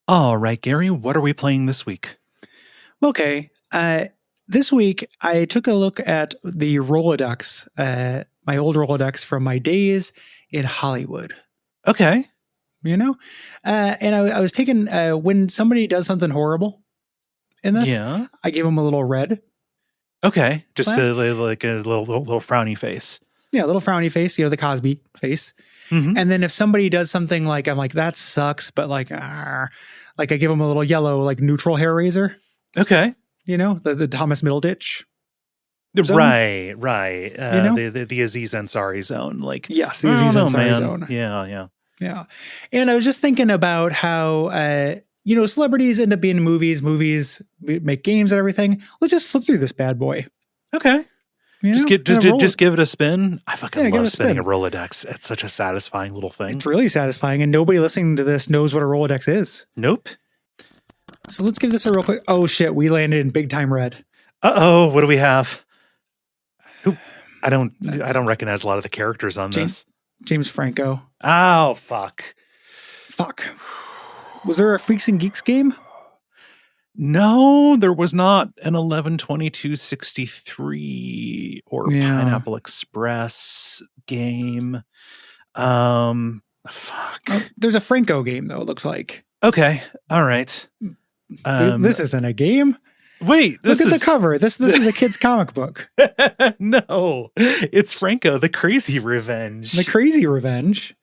All right, Gary, what are we playing this week? Okay. This week, I took a look at the Rolodex, my old Rolodex from my days in Hollywood. Okay. And I was taking, when somebody does something horrible in this, Yeah. I give them a little red. Okay. Just What? like a little frowny face. Yeah, a little frowny face, the Cosby face. Mm-hmm. And then if somebody does something like, I'm like, that sucks, but like I give them a little yellow, like neutral hair razor. Okay. The Thomas Middleditch zone. Right. The Aziz Ansari zone. Like, yes, the Aziz Ansari man. zone. Yeah. And I was just thinking about how, celebrities end up being in movies make games and everything. Let's just flip through this bad boy. Okay. Just give it a spin. I fucking love spinning a Rolodex. It's such a satisfying little thing. It's really satisfying, and nobody listening to this knows what a Rolodex is. Nope. So let's give this a real quick. Oh shit, we landed in big time red. Uh-oh, what do we have? Who? I don't recognize a lot of the characters on this. James Franko. Oh, fuck. Was there a Freaks and Geeks game? No, there was not an 11/22/63 or Pineapple Express game. Fuck. There's a Franko game though, it looks like. Okay. All right. This isn't a game. Wait, look at the cover. This is a kid's comic book. No, it's Franko, the Crazy Revenge. The Crazy Revenge.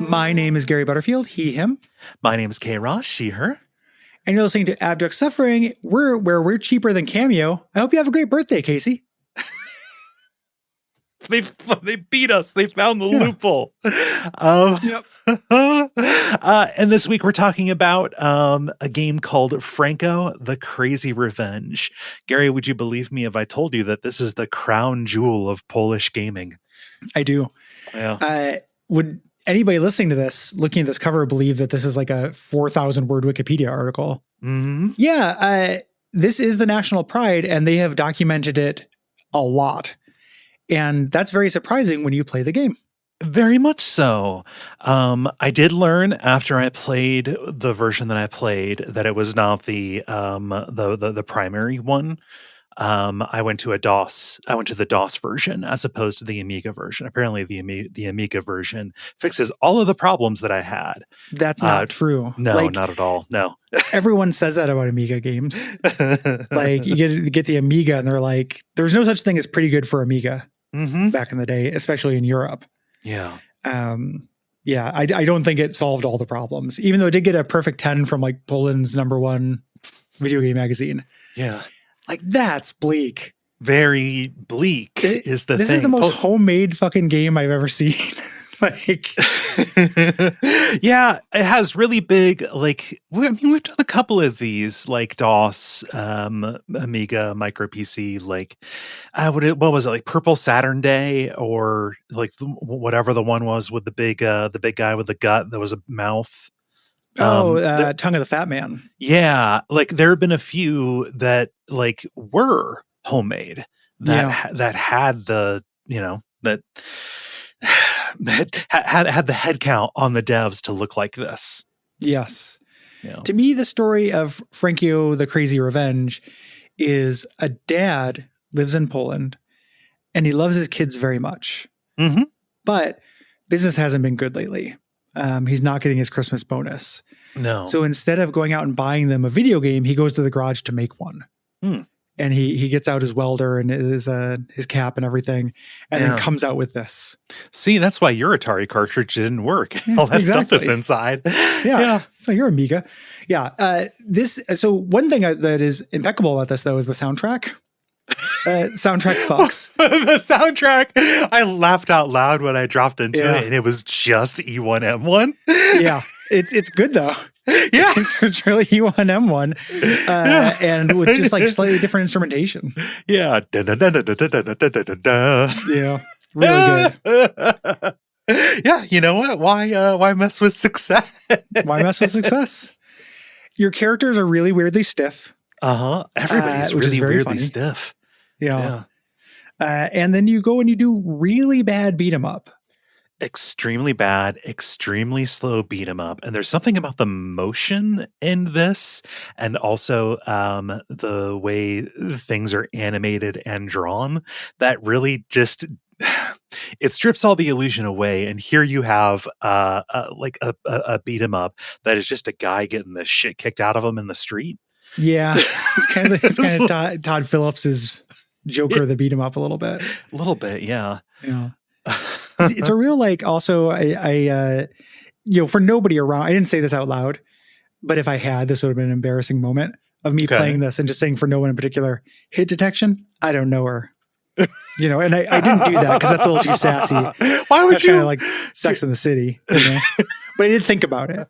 My name is Gary Butterfield, he, him. My name is Kay Ross, she, her. And you're listening to Abject Suffering, where we're cheaper than Cameo. I hope you have a great birthday, Casey. They beat us. They found the loophole. And this week we're talking about a game called Franko, the Crazy Revenge. Gary, would you believe me if I told you that this is the crown jewel of Polish gaming? I do. Yeah. Would anybody listening to this, looking at this cover, believe that this is like a 4,000 word Wikipedia article? Mm-hmm. Yeah. This is the national pride, and they have documented it a lot. And that's very surprising when you play the game. Very much so. I did learn after I played the version that I played that it was not the primary one. I went to the DOS version as opposed to the Amiga version. Apparently the Amiga version fixes all of the problems that I had. That's not true. No, not at all. No. Everyone says that about Amiga games. Like you get the Amiga and they're like, there's no such thing as pretty good for Amiga back in the day, especially in Europe. Yeah. I don't think it solved all the problems, even though it did get a perfect 10 from like Poland's #1 video game magazine. Yeah. Like, that's bleak. Very bleak is the thing. This is the most homemade fucking game I've ever seen. Like, yeah, it has really big, like, we've done a couple of these, like DOS, Amiga, Micro PC, like, what was it, like Purple Saturn Day, or like whatever the one was with the big guy with the gut that was a mouth. Tongue of the Fat Man. Yeah, like there have been a few that like were homemade that had the that had the head count on the devs to look like this. Yes. Yeah. To me, the story of Franko, the Crazy Revenge, is a dad lives in Poland and he loves his kids very much. Mm-hmm. But business hasn't been good lately. He's not getting his Christmas bonus. No. So instead of going out and buying them a video game, he goes to the garage to make one. And he gets out his welder and his cap and everything, and then comes out with this. See, that's why your Atari cartridge didn't work. All that stuff that's inside. Yeah. So your Amiga. Yeah. So one thing that is impeccable about this, though, is the soundtrack. Soundtrack fucks. The soundtrack, I laughed out loud when I dropped into it, and it was just E1M1. Yeah, it's good though. Yeah. It's really U1M1, and with just like slightly different instrumentation. Yeah. Yeah, really good. Yeah, you know what? Why mess with success? Why mess with success? Your characters are really weirdly stiff. Everybody's which really is very weirdly funny. stiff. Yeah. And then you go and you do really bad beat 'em up. Extremely bad, extremely slow beat 'em up. And there's something about the motion in this, and also the way things are animated and drawn, that really just it strips all the illusion away. And here you have like a beat 'em up that is just a guy getting the shit kicked out of him in the street. Yeah, it's kind of Todd Phillips's Joker that beat 'em up a little bit. A little bit, yeah. Yeah. It's a real, like, also, I for nobody around, I didn't say this out loud, but if I had, this would have been an embarrassing moment of me playing this and just saying, for no one in particular, hit detection, I don't know her. And I didn't do that because that's a little too sassy. Why would you? Kind of like Sex in the City, but I didn't think about it.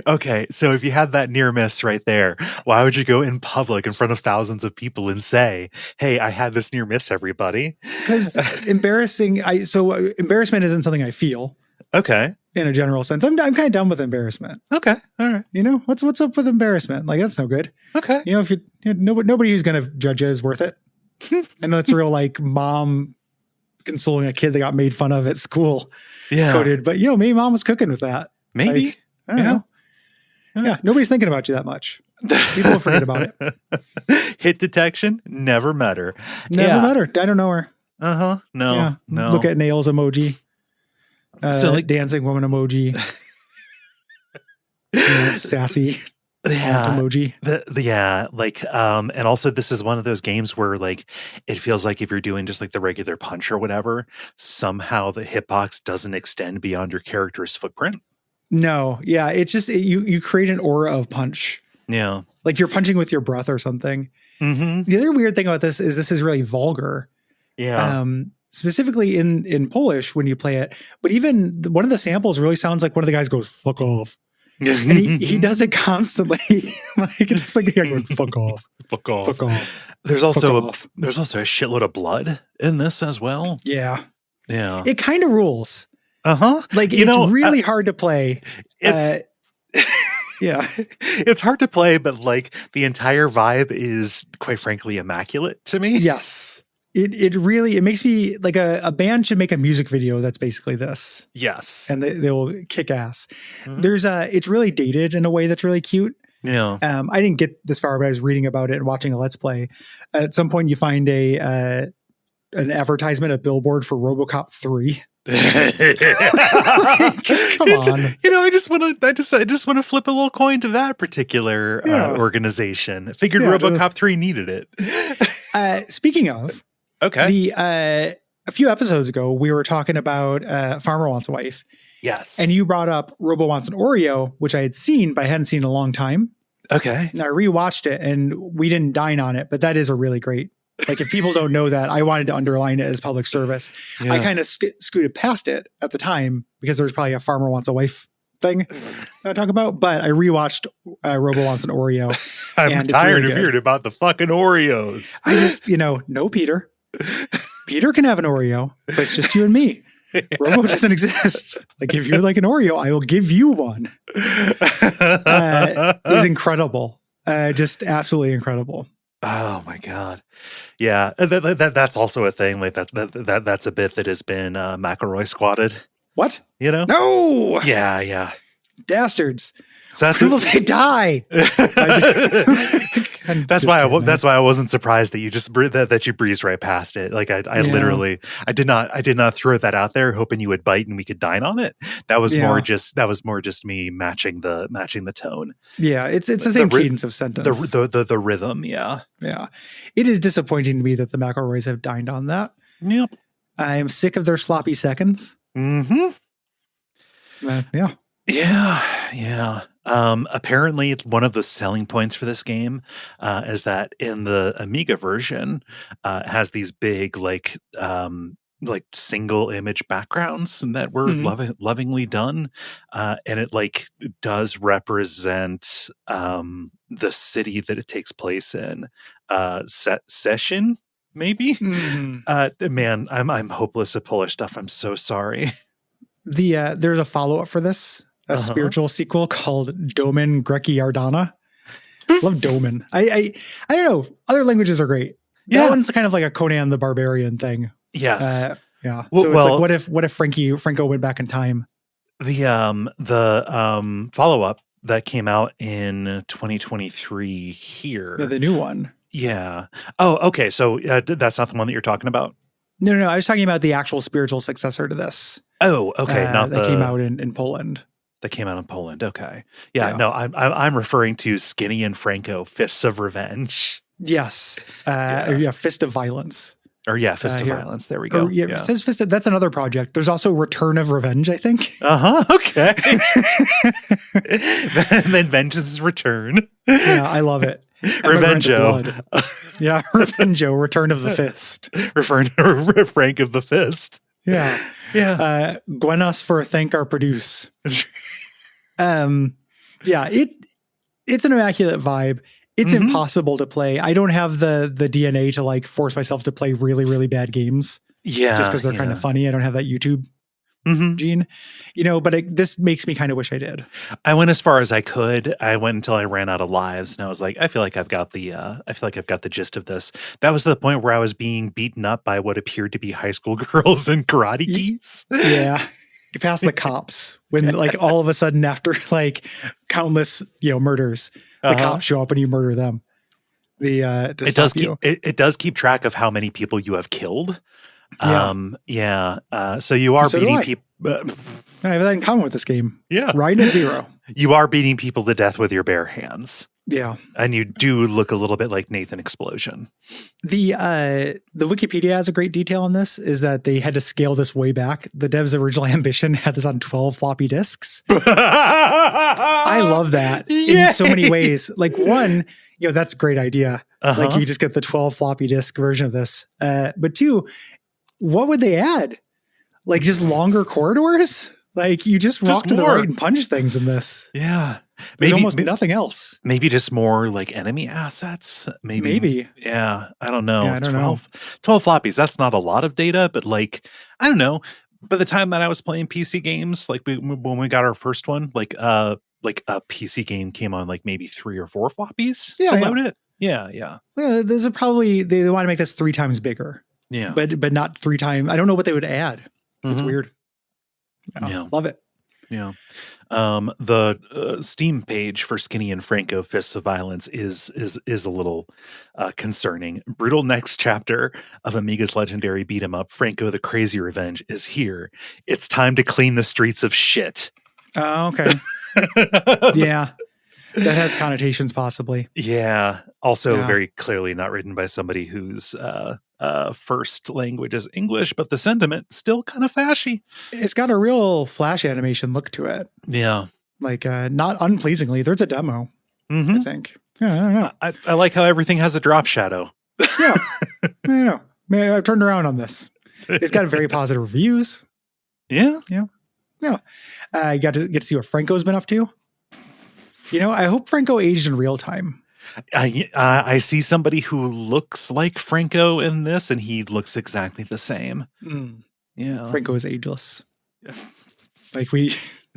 Okay, so if you had that near miss right there, why would you go in public in front of thousands of people and say, "Hey, I had this near miss, everybody"? Because embarrassment isn't something I feel. Okay. In a general sense, I'm kind of done with embarrassment. Okay, all right. What's up with embarrassment? Like, that's no good. Okay. If nobody who's going to judge it is worth it. I know it's real, like, mom consoling a kid that got made fun of at school. Yeah. Coded, but maybe mom was cooking with that. Maybe. Like, I don't know. Yeah, nobody's thinking about you that much. People will forget about it. Hit detection, never met her. Never met her. I don't know her. No. Yeah. No. Look at nails emoji. So, like, dancing woman emoji. Sassy. Emoji. And also this is one of those games where, like, it feels like if you're doing just like the regular punch or whatever, somehow the hitbox doesn't extend beyond your character's footprint. No, yeah, it's just you create an aura of punch. Yeah, like you're punching with your breath or something. Mm-hmm. The other weird thing about this is really vulgar. Yeah. Specifically in Polish when you play it, but even one of the samples really sounds like one of the guys goes "fuck off," and he does it constantly, like just like the guy going "fuck off, fuck off, fuck off." There's also a shitload of blood in this as well. Yeah, it kind of rules. Like, it's really hard to play. It's yeah, it's hard to play, but like the entire vibe is, quite frankly, immaculate to me. Yes. It really makes me like a band should make a music video that's basically this. Yes. And they will kick ass. Mm-hmm. It's really dated in a way that's really cute. Yeah. I didn't get this far, but I was reading about it and watching a Let's Play. At some point you find an advertisement, a billboard for RoboCop 3. Like, come on. I just want to flip a little coin to that particular organization. I figured RoboCop 3 needed it. Speaking of, okay. A few episodes ago, we were talking about Farmer Wants a Wife. Yes. And you brought up Robo Wants an Oreo, which I had seen, but I hadn't seen in a long time. Okay. And I rewatched it and we didn't dine on it, but that is a really great, like, if people don't know that, I wanted to underline it as public service. Yeah. I kind of scooted past it at the time because there was probably a Farmer Wants a Wife thing I talk about, but I rewatched Robo Wants an Oreo. I'm tired of hearing about the fucking Oreos. I just, no Peter. Peter can have an Oreo, but it's just you and me. Robo doesn't exist. Like, if you're like an Oreo, I will give you one. It's incredible. Just absolutely incredible. Oh my God. Yeah. That's also a thing. Like that's a bit that has been McElroy squatted. What? No. Yeah. Dastards. So people, they die. That's why I wasn't surprised that you just that you breezed right past it. Like I literally did not throw that out there hoping you would bite and we could dine on it. That was more just me matching the tone. Yeah, it's the same cadence of sentence. The rhythm. Yeah. It is disappointing to me that the McElroys have dined on that. Yep. I am sick of their sloppy seconds. Mm-hmm. Yeah. Apparently one of the selling points for this game is that in the Amiga version has these big, like, like single image backgrounds and that were lovingly done. And it like does represent the city that it takes place in. Session, maybe. Man, I'm hopeless at Polish stuff. I'm so sorry. There's a follow-up for this, a spiritual sequel called Domen Greki Ardana. Love Domen. I don't know. Other languages are great. That one's kind of like a Conan the Barbarian thing. Yes. Yeah. So it's like, what if Franko went back in time? The follow-up that came out in 2023 here. The new one. Yeah. Oh, okay. So that's not the one that you're talking about? No. I was talking about the actual spiritual successor to this. Oh, okay. That came out in Poland. That came out in Poland. Okay. Yeah. No, I'm referring to Skinny and Franko, Fists of Revenge. Yes. Fist of Violence. Or Fist of Violence. There we go. It says Fist of, that's another project. There's also Return of Revenge, I think. Okay. And then Vengeance's Return. Yeah, I love it. Revenjo. Yeah, Revenjo, Return of the Fist. Referring to Frank of the Fist. Yeah. Gwenos for Thank Our Produce. It's an immaculate vibe. It's impossible to play. I don't have the DNA to like force myself to play really, really bad games. Yeah. Just because they're kind of funny. I don't have that YouTube gene, but this makes me kind of wish I did. I went as far as I could. I went until I ran out of lives, and I was like, I feel like I've got the gist of this. That was the point where I was being beaten up by what appeared to be high school girls in karate gis. Yeah. You pass the cops when like all of a sudden after like countless, murders, the cops show up and you murder them. It does keep track of how many people you have killed. So you are beating people. I have that in common with this game. Yeah. Right at 0. You are beating people to death with your bare hands. Yeah. And you do look a little bit like Nathan Explosion. The Wikipedia has a great detail on this, is that they had to scale this way back. The devs' original ambition had this on 12 floppy disks. I love that in so many ways. Like one, that's a great idea. Like you just get the 12 floppy disk version of this. But two, what would they add? Like just longer corridors? Like you just walk to the right and punch things in this. Yeah. There's almost nothing else. Maybe just more like enemy assets. Maybe. Yeah. I don't know. Yeah, I don't know. 12 floppies. That's not a lot of data, but like, I don't know. By the time that I was playing PC games, like when we got our first one, like a PC game came on like maybe 3 or 4 floppies to load it. Yeah. Yeah. There's probably, they want to make this 3 times bigger. Yeah. But not 3 times. I don't know what they would add. It's weird. Yeah. Love it. Yeah. The Steam page for Skinny and Franko Fists of Violence is a little concerning. Brutal next chapter of Amiga's legendary beat 'em up, Franko the Crazy Revenge, is here. It's time to clean the streets of shit. Oh, okay. Yeah. That has connotations possibly. Yeah. Also very clearly not written by somebody whose first language is English, but the sentiment still kind of fashy. It's got a real Flash animation look to it. Yeah. Like not unpleasingly. There's a demo, I think. Yeah, I don't know. I like how everything has a drop shadow. Yeah. I don't know. Maybe I've turned around on this. It's got very positive reviews. Yeah. You got to get to see what Franko's been up to. I hope Franko aged in real time. I see somebody who looks like Franko in this, and he looks exactly the same. Yeah, Franko is ageless. Like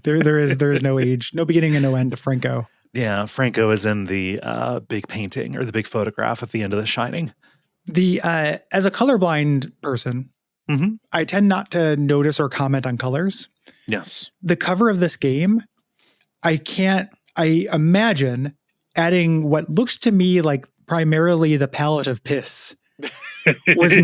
there is no age, no beginning and no end to Franko. Yeah, Franko is in the big painting or the big photograph at the end of The Shining. As a colorblind person, I tend not to notice or comment on colors. Yes, the cover of this game, I imagine adding what looks to me like primarily the palette of piss is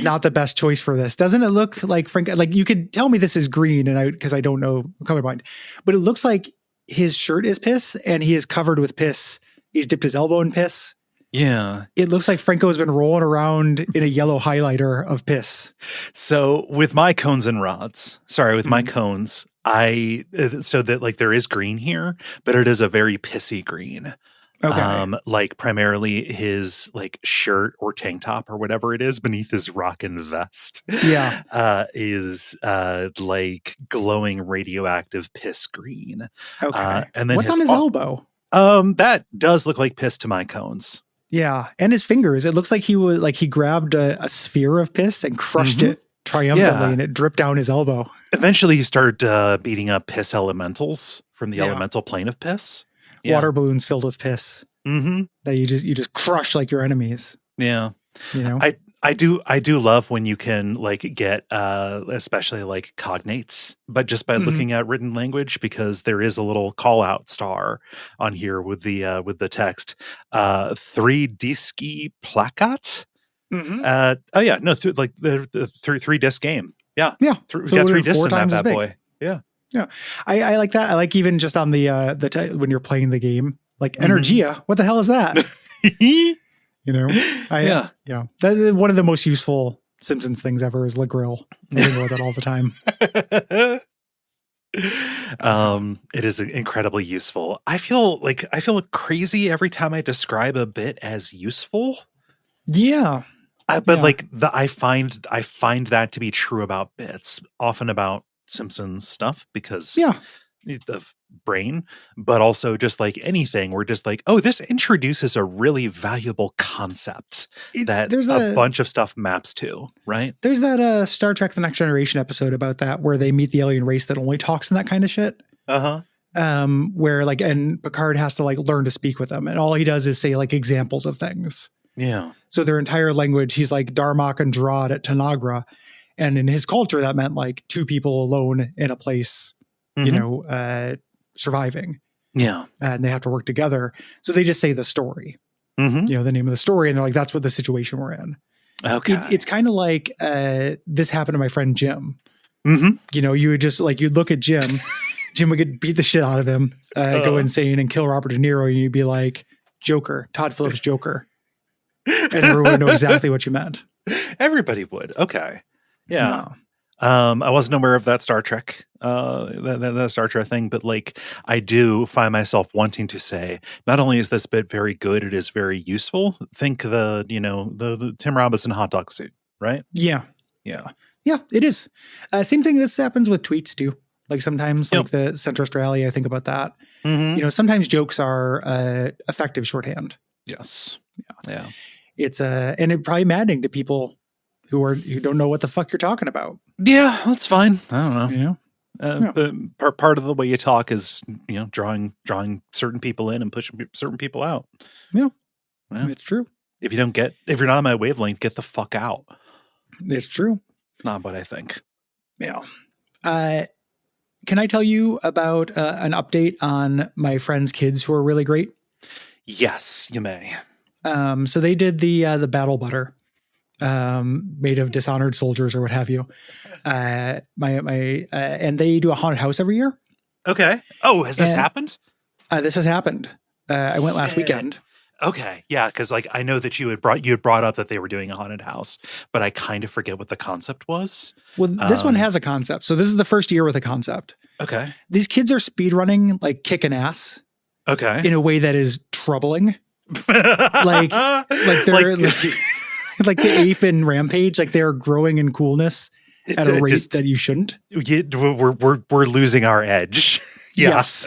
not the best choice for this. Doesn't it look like Frank? Like you could tell me this is green because I don't know colorblind, but it looks like his shirt is piss and he is covered with piss. He's dipped his elbow in piss. Yeah. It looks like Franko has been rolling around in a yellow highlighter of piss. So with my cones and rods, my cones, so that like there is green here, but it is a very pissy green. Okay. Like primarily his like shirt or tank top or whatever it is beneath his rockin' vest Yeah. is like glowing radioactive piss green. Okay. And then What's his on his elbow? that does look like piss to my cones. Yeah. And his fingers. It looks like he grabbed a sphere of piss and crushed Mm-hmm. it triumphantly, Yeah. and it dripped down his elbow. Eventually, you start beating up piss elementals from the Yeah. elemental plane of piss. Yeah. Water balloons filled with piss Mm-hmm. that you just crush like your enemies. Yeah. You know? I do love when you can like get especially like cognates, but just by looking at written language, because there is a little call out star on here with the text 3 disci placat. Oh yeah, no, like the three disc game. Yeah. Yeah. We So got it 3 would discs four in that times as bad big. boy. Yeah. Yeah. I like that. I like even just on the when you're playing the game, like Energia. What the hell is that? You know? Yeah. Yeah. That is one of the most useful Simpsons things ever is La Grill. I think about that all the time. It is incredibly useful. I feel crazy every time I describe a bit as useful. Yeah. But like I find that to be true about bits, often about Simpsons stuff, because of brain, but also just like anything, we're just like, oh, this introduces a really valuable concept that there's a bunch of stuff maps to, right? There's that Star Trek The Next Generation episode about that, where they meet the alien race that only talks in that kind of shit. Where like, and Picard has to like learn to speak with them, and all he does is say like examples of things. Yeah. So their entire language, he's like Darmok and Drod at Tanagra. And in his culture, that meant like two people alone in a place, you know, surviving. Yeah. And they have to work together. So they just say the story, you know, the name of the story. And they're like, that's what the situation we're in. Okay. It's kind of like this happened to my friend Jim. You know, you would just like, you'd look at Jim, Jim would get beat the shit out of him, go insane and kill Robert De Niro. And you'd be like, Joker, Todd Phillips Joker. And everyone would know exactly what you meant. Everybody would. Okay. Yeah. I wasn't aware of that Star Trek, that Star Trek thing, but like I do find myself wanting to say, not only is this bit very good, it is very useful. Think the Tim Robinson hot dog suit, right? Yeah, it is. Same thing. This happens with tweets too. Like sometimes, like the centrist rally, I think about that. You know, sometimes jokes are effective shorthand. Yes. Yeah. It's and it's probably maddening to people who don't know what the fuck you're talking about. Yeah, that's fine. I don't know. You know, but part of the way you talk is, you know, drawing certain people in and pushing certain people out. Yeah, it's true. If you're not on my wavelength, get the fuck out. It's true. Not what I think. Yeah. Can I tell you about an update on my friend's kids who are really great? Yes, you may. So they did the battle butter, made of dishonored soldiers or what have you. And they do a haunted house every year. Okay. Oh, has this happened? This has happened. I went last weekend. Okay. Yeah. Cause like, I know that you had brought up that they were doing a haunted house, but I kind of forget what the concept was. Well, this one has a concept. So this is the first year with a concept. Okay. These kids are speed running, like kicking ass. Okay. In a way that is troubling. like they're like the ape in Rampage, like they're growing in coolness at a rate that you shouldn't. We're losing our edge. Yes.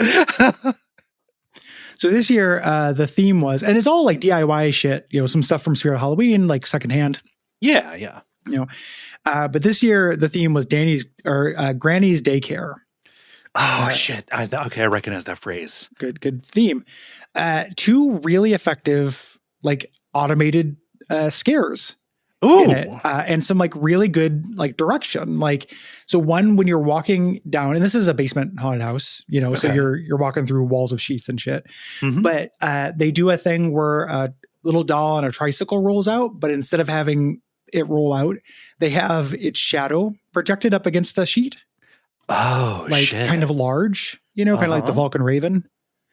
So this year, the theme was, and it's all like DIY shit, you know, some stuff from Spirit Halloween, like secondhand. Yeah. You know, but this year the theme was Granny's Daycare. Oh shit! I recognize that phrase. Good theme. Two really effective, like automated scares. Ooh. In it, and some like really good like direction. Like, so one, when you're walking down, and this is a basement haunted house, you know, so you're walking through walls of sheets and shit. But they do a thing where a little doll on a tricycle rolls out, but instead of having it roll out, they have its shadow projected up against the sheet. Oh, like shit. Kind of large, you know, kind of like the Vulcan Raven,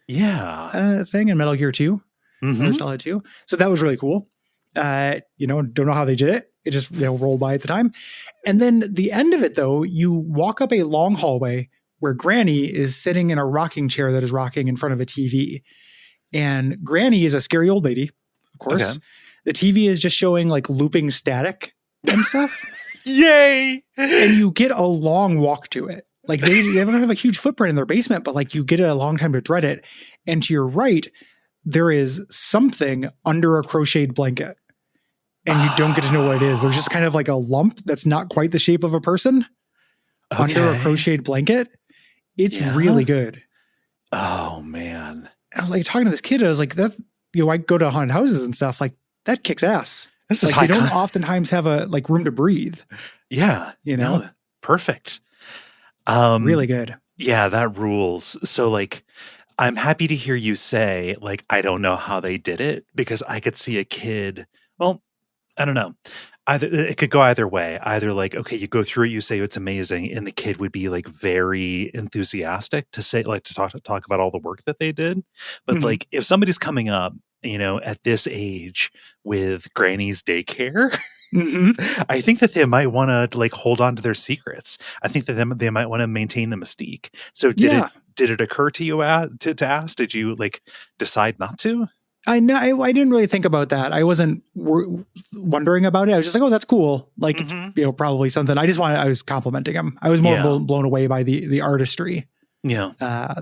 thing in Metal Gear 2, or Solid 2. So that was really cool. You know, don't know how they did it. It just, you know, rolled by at the time. And then the end of it, though, you walk up a long hallway where Granny is sitting in a rocking chair that is rocking in front of a TV. And Granny is a scary old lady, of course. Okay. The TV is just showing like looping static and stuff. Yay! And you get a long walk to it. Like they don't have a huge footprint in their basement, but like you get a long time to dread it. And to your right, there is something under a crocheted blanket. And you don't get to know what it is. There's just kind of like a lump that's not quite the shape of a person under a crocheted blanket. It's really good. Oh, man. I was like talking to this kid. I was like, that, I go to haunted houses and stuff. Like that kicks ass. This like they don't oftentimes have a like room to breathe. Yeah. No, perfect. Really good. Yeah, that rules. So like, I'm happy to hear you say, like, I don't know how they did it, because I could see a kid. Well, I don't know. Either it could go either way. Either like, okay, you go through it, you say it's amazing, and the kid would be like very enthusiastic to say, like, to talk about all the work that they did. But like, if somebody's coming up, at this age with Granny's Daycare, I think that they might want to like hold on to their secrets. I think that they might want to maintain the mystique. So did it occur to you to ask? Did you like decide not to? I know I didn't really think about that. I wasn't wondering about it. I was just like, oh, that's cool. Like, it's, probably something. I was complimenting him. I was more blown away by the artistry. Yeah.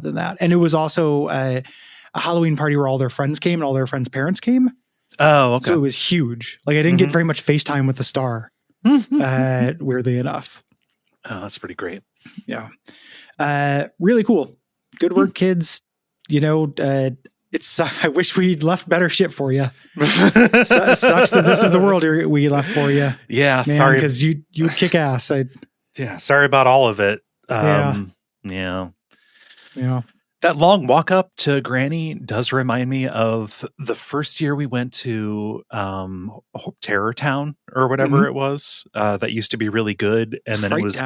Than that. And it was also a Halloween party where all their friends came and all their friends' parents came. Oh, okay. So it was huge. Like I didn't get very much FaceTime with the star. Weirdly enough. Oh, that's pretty great. Yeah. Really cool. Good work, kids. I wish we'd left better shit for you. Sucks that this is the world we left for you. Yeah, man, sorry. Because you would kick ass. Sorry about all of it. Yeah. That long walk up to Granny does remind me of the first year we went to Terror Town or whatever it was. That used to be really good, and then it was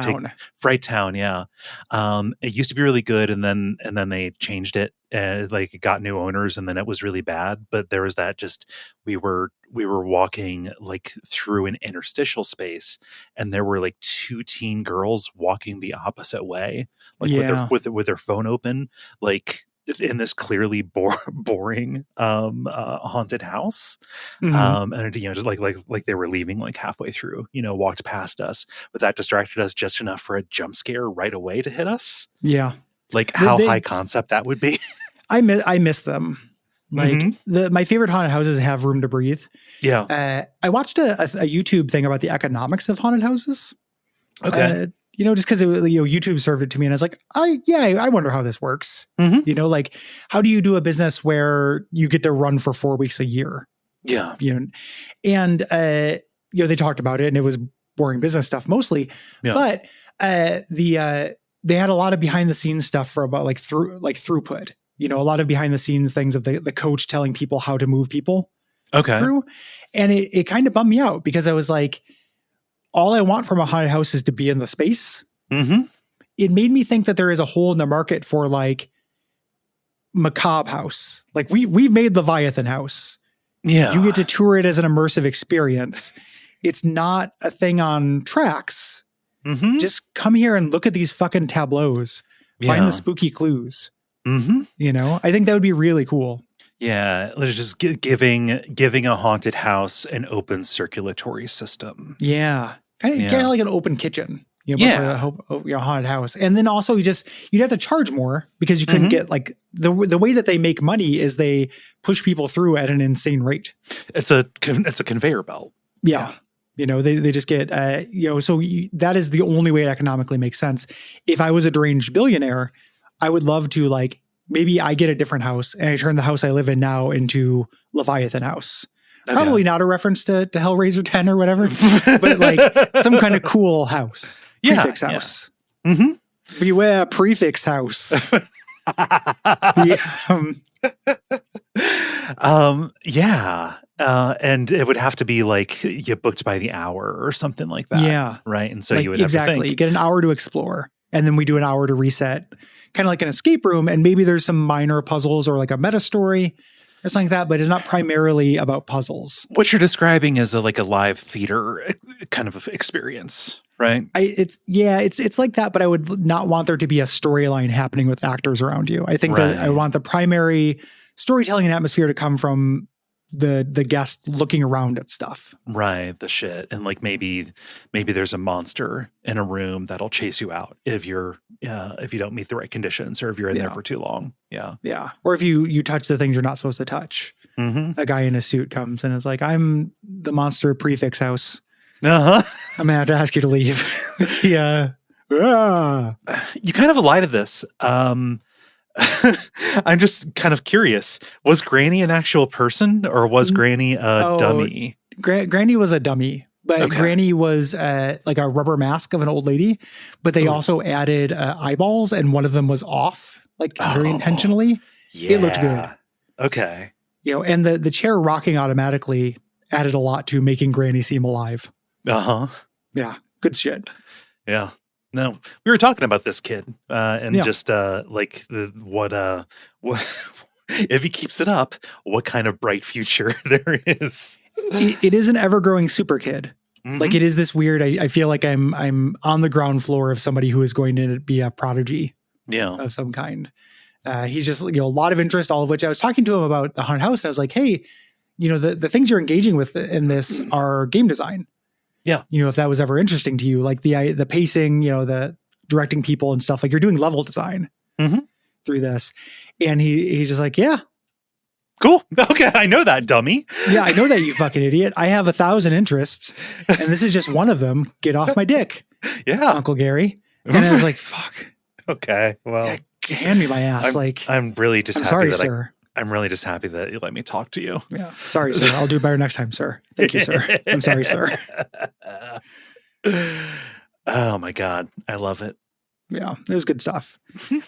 Fright Town. Yeah, it used to be really good, and then they changed it. Like it got new owners, and then it was really bad. But there was that we were walking like through an interstitial space, and there were like two teen girls walking the opposite way, like with their phone open, like in this clearly boring haunted house. And just like they were leaving like halfway through, walked past us, but that distracted us just enough for a jump scare right away to hit us. Yeah. Like how high concept that would be. I miss them. Like my favorite haunted houses have room to breathe. Yeah. I watched a YouTube thing about the economics of haunted houses. Okay. Just because YouTube served it to me, and I was like, I wonder how this works. Like how do you do a business where you get to run for 4 weeks a year? Yeah. And they talked about it, and it was boring business stuff mostly. Yeah. But they had a lot of behind the scenes stuff for about throughput. A lot of behind the scenes things of the coach telling people how to move people through. And it kind of bummed me out because I was like, all I want from a haunted house is to be in the space. It made me think that there is a hole in the market for like macabre house. Like we've made Leviathan House. Yeah. You get to tour it as an immersive experience. It's not a thing on tracks. Just come here and look at these fucking tableaus. Find the spooky clues. I think that would be really cool. Yeah, just giving a haunted house an open circulatory system. Yeah, kind of like an open kitchen. For a haunted house, and then also you'd have to charge more because you couldn't get like the way that they make money is they push people through at an insane rate. It's a conveyor belt. Yeah. They just get, so that is the only way it economically makes sense. If I was a deranged billionaire, I would love to like, maybe I get a different house and I turn the house I live in now into Leviathan House. Okay. Probably not a reference to Hellraiser 10 or whatever, but like some kind of cool house. Prefix house. Yeah. Beware prefix house. And it would have to be like you booked by the hour or something like that. Yeah. Right. And so you would have to think. You get an hour to explore, and then we do an hour to reset, kind of like an escape room. And maybe there's some minor puzzles or like a meta story or something like that, but it's not primarily about puzzles. What you're describing is like a live theater kind of experience, right? It's like that, but I would not want there to be a storyline happening with actors around you. I think that I want the primary storytelling and atmosphere to come from the guest looking around at stuff. Right, the shit. And like maybe there's a monster in a room that'll chase you out if you don't meet the right conditions, or if you're in there for too long. Yeah. Yeah. Or if you touch the things you're not supposed to touch. Mm-hmm. A guy in a suit comes and is like, I'm the monster prefix house. Uh-huh. I'm gonna have to ask you to leave. Yeah. You kind of alluded to this. I'm just kind of curious. Was Granny an actual person, or was Granny a dummy? Granny was a dummy, but Granny was like a rubber mask of an old lady, but they also added eyeballs, and one of them was off, like very intentionally. Yeah. It looked good. Okay. And the chair rocking automatically added a lot to making Granny seem alive. Uh-huh. Yeah. Good shit. Yeah. No, we were talking about this kid, and just like what if he keeps it up, what kind of bright future there is. It is an ever-growing super kid. Mm-hmm. Like it is this weird. I feel like I'm on the ground floor of somebody who is going to be a prodigy, of some kind. He's just a lot of interest, all of which I was talking to him about the haunted house, and I was like, hey, the things you're engaging with in this are game design. Yeah. If that was ever interesting to you, like the pacing, the directing people and stuff, like you're doing level design through this. And he's just like, yeah. Cool. Okay. I know that, dummy. Yeah, I know that, you fucking idiot. I have 1,000 interests and this is just one of them. Get off my dick. Yeah. Uncle Gary. And I was like, fuck. Okay. Well, hand me my ass. I'm really just happy sorry, that sir. I'm really just happy that you let me talk to you. Yeah. Sorry, sir. I'll do better next time, sir. Thank you, sir. I'm sorry, sir. Oh my God. I love it. Yeah. It was good stuff.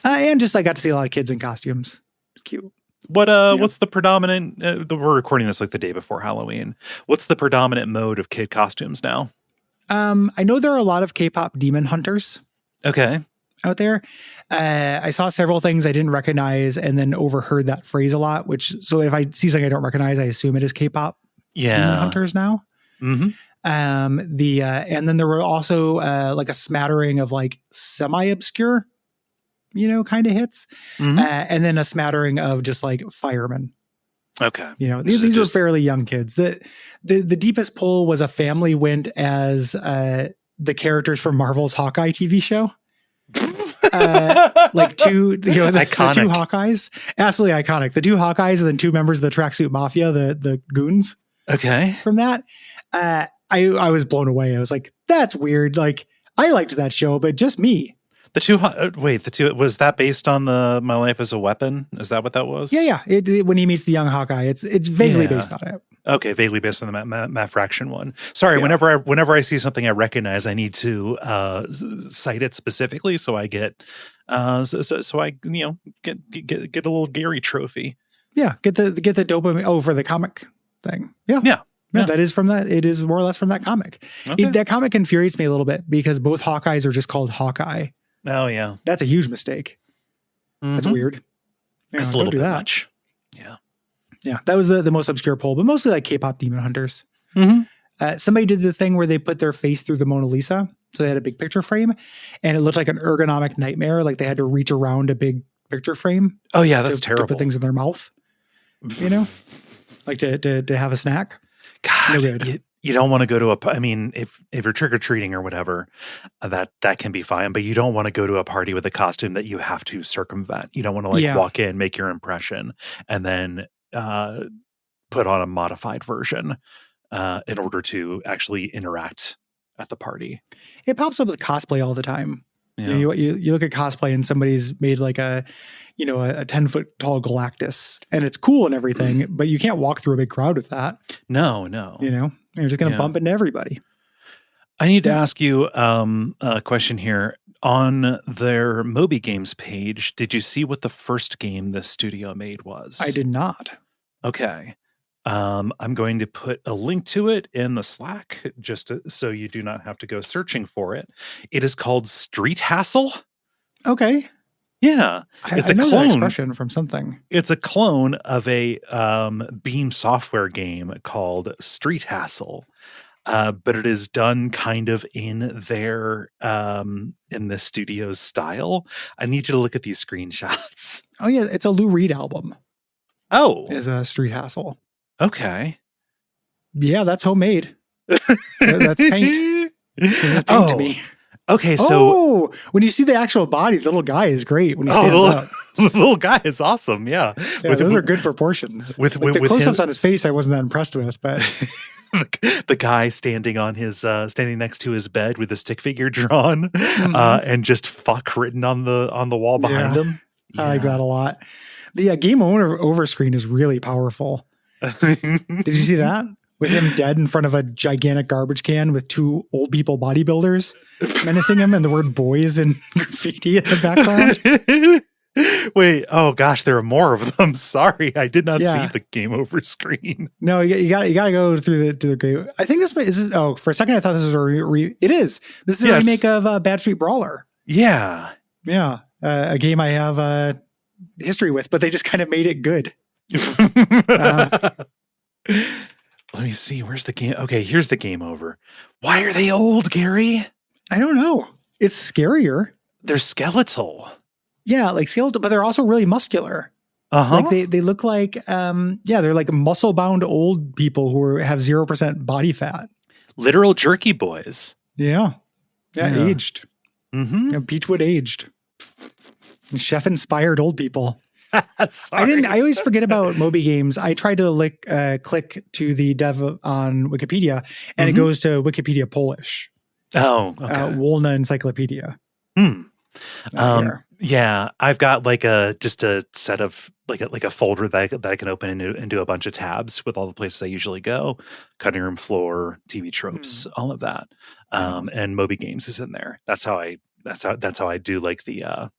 And just, I got to see a lot of kids in costumes. Cute. What's the predominant, we're recording this like the day before Halloween. What's the predominant mode of kid costumes now? I know there are a lot of K-pop demon hunters. Okay. Out there. I saw several things I didn't recognize and then overheard that phrase a lot, so if I see something I don't recognize, I assume it is K-pop demon hunters now. Mm-hmm. And then there were also like a smattering of like semi-obscure, kind of hits. Mm-hmm. And then a smattering of just like firemen. Okay. These were fairly young kids. The deepest pull was a family went as the characters from Marvel's Hawkeye TV show. Like two, the two Hawkeyes, absolutely iconic. The two Hawkeyes and then two members of the Tracksuit Mafia, the goons. Okay. From that, I was blown away. I was like, that's weird. Like I liked that show, but just me. The two was that based on the My Life as a Weapon? Is that what that was? Yeah. When he meets the young Hawkeye, it's vaguely based on it. Okay, vaguely based on the Matt Fraction one. Sorry, whenever I see something I recognize, I need to cite it specifically, so I get so I get a little Gary trophy. Yeah, get the dopamine for the comic thing. Yeah. That is from that. It is more or less from that comic. Okay. That comic infuriates me a little bit because both Hawkeyes are just called Hawkeye. Oh yeah, that's a huge mistake. Mm-hmm. That's weird. That's a little bit much. Yeah, that was the most obscure poll, but mostly like K-pop demon hunters. Mm-hmm. Somebody did the thing where they put their face through the Mona Lisa, so they had a big picture frame, and it looked like an ergonomic nightmare. Like they had to reach around a big picture frame. Oh yeah, that's terrible. To put things in their mouth, like to have a snack. God, no good. You don't want to go to if you're trick or treating or whatever, that can be fine. But you don't want to go to a party with a costume that you have to circumvent. You don't want to walk in, make your impression, and then put on a modified version in order to actually interact at the party. It pops up with cosplay all the time. Yeah. You look at cosplay and somebody's made like a 10-foot tall Galactus and it's cool and everything, but you can't walk through a big crowd with that. No. You're just going to bump into everybody. I need to ask you a question here. On their Moby Games page, did you see what the first game this studio made was? I did not. Okay. I'm going to put a link to it in the Slack so you do not have to go searching for it. It is called Street Hassle. Okay. Yeah. It's a clone. That expression from something. It's a clone of a Beam Software game called Street Hassle. But it is done kind of in their in the studio's style. I need you to look at these screenshots. Oh yeah, it's a Lou Reed album. Oh, is a Street Hassle. okay. Yeah, that's homemade. That's paint. This is paint to Oh, me. okay. So, Oh, when you see the actual body, the little guy is great when he oh, stands up. the little guy is awesome. Yeah, Yeah, those are good proportions. Like the with him, close-ups on his face, I wasn't that impressed with, but the guy standing on his standing next to his bed with a stick figure drawn, and just fuck written on the wall behind him. I like that a lot. The game over screen is really powerful. Did you see that? With him dead in front of a gigantic garbage can with two old people bodybuilders menacing him and the word boys in graffiti in the background. Wait, oh gosh, there are more of them. Sorry, I did not see the game over screen. No, you got to go through the great. I think this is. Oh, for a second I thought this was it is. This is a remake of Bad Street Brawler. Yeah, yeah, a game I have history with, but they just kind of made it good. Let me see. Where's the game? Okay, here's the game over. Why are they old, Gary? I don't know. It's scarier. They're skeletal. Yeah, like skeletal, but they're also really muscular. Like they look like, they're like muscle bound old people who have 0% body fat. Literal jerky boys. Yeah. Aged. Mm-hmm. Beechwood aged. Chef inspired old people. I always forget about Moby Games. I tried to click to the dev on Wikipedia, and it goes to Wikipedia Polish. Oh, okay. Wolna Encyclopedia. Yeah, I've got like a set of like a folder that I can open and do a bunch of tabs with all the places I usually go, cutting room floor, TV tropes, all of that. And Moby Games is in there. That's how I do like the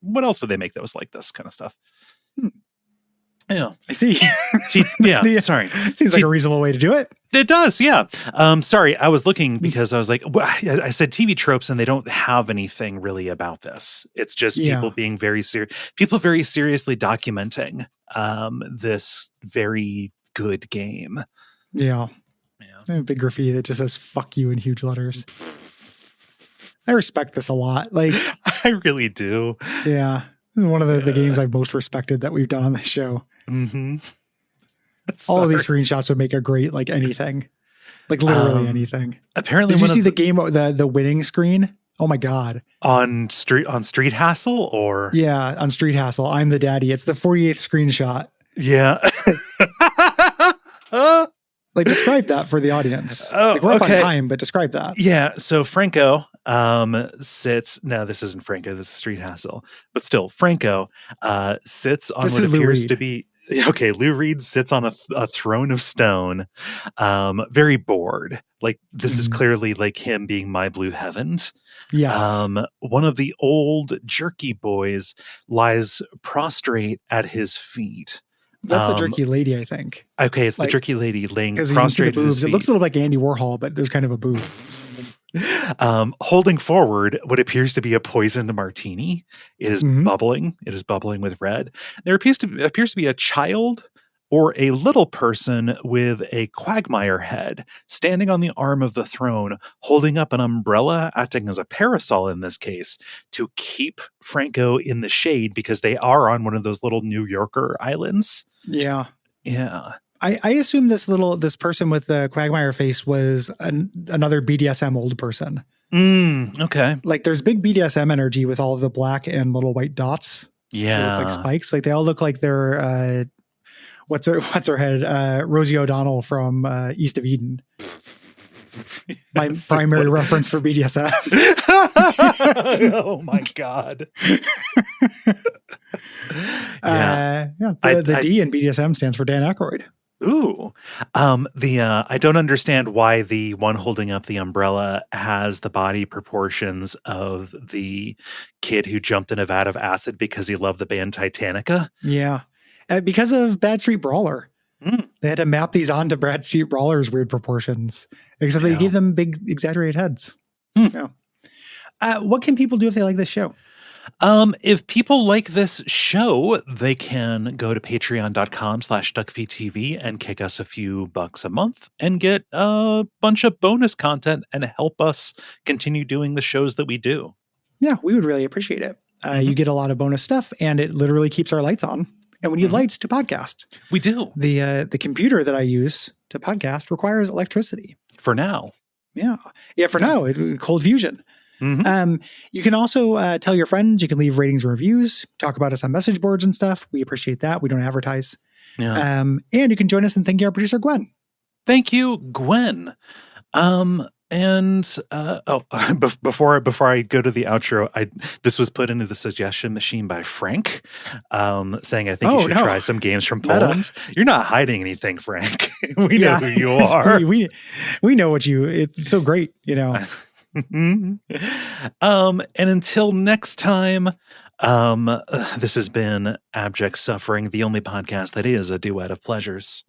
what else do they make that was like this kind of stuff? Yeah, I see. Sorry. Seems like a reasonable way to do it. It does, yeah. Sorry, I was looking because I was like, I said TV tropes, and they don't have anything really about this. It's just people being very serious, people very seriously documenting this very good game. Yeah. A big graffiti that just says "fuck you" in huge letters. I respect this a lot. Like, I really do. Yeah, this is one of the games I've most respected that we've done on this show. Mm-hmm. All of these screenshots would make a great anything, like literally anything. Apparently, did you see the game the winning screen? Oh my god! On Street Hassle or on Street Hassle. I'm the daddy. It's the 48th screenshot. Yeah. Describe that for the audience. We're up on time, but describe that. Yeah. So Franko sits. No, this isn't Franko. This is Street Hassle. But still, Franko sits on what appears to be. Okay, Lou Reed sits on a throne of stone, very bored. Like this is clearly like him being My Blue Heavens. Yes. One of the old jerky boys lies prostrate at his feet. That's the jerky lady, I think. Okay, it's the jerky lady laying prostrate at his feet. It looks a little like Andy Warhol, but there's kind of a boob. Holding forward what appears to be a poisoned martini. It is bubbling. It is bubbling with red. There appears to be a child or a little person with a quagmire head standing on the arm of the throne, holding up an umbrella, acting as a parasol in this case, to keep Franko in the shade because they are on one of those little New Yorker islands. Yeah. Yeah. I assume this person with the quagmire face was another BDSM old person. Okay. Like there's big BDSM energy with all of the black and little white dots. Yeah. Like spikes. Like they all look like they're what's her head? Rosie O'Donnell from East of Eden. My primary reference for BDSM. Oh my god. The D in BDSM stands for Dan Aykroyd. Ooh. I don't understand why the one holding up the umbrella has the body proportions of the kid who jumped in a vat of acid because he loved the band Titanica. Yeah. Because of Bad Street Brawler. They had to map these onto Bad Street Brawler's weird proportions. Except they gave them big exaggerated heads. Yeah. What can people do if they like this show? If people like this show, they can go to patreon.com/Duckfeed.tv and kick us a few bucks a month and get a bunch of bonus content and help us continue doing the shows that we do. Yeah, we would really appreciate it. You get a lot of bonus stuff and it literally keeps our lights on. And we need lights to podcast. We do. The computer that I use to podcast requires electricity. For now. Yeah. For now, cold fusion. You can also tell your friends. You can leave ratings and reviews. Talk about us on message boards and stuff. We appreciate that. We don't advertise. Yeah. And you can join us in thanking our producer, Gwen. Thank you, Gwen. Before I go to the outro, this was put into the suggestion machine by Frank, saying I think you should try some games from Poland. You're not hiding anything, Frank. We know who you are. We know what it's so great, And until next time, this has been Abject Suffering, the only podcast that is a duet of pleasures.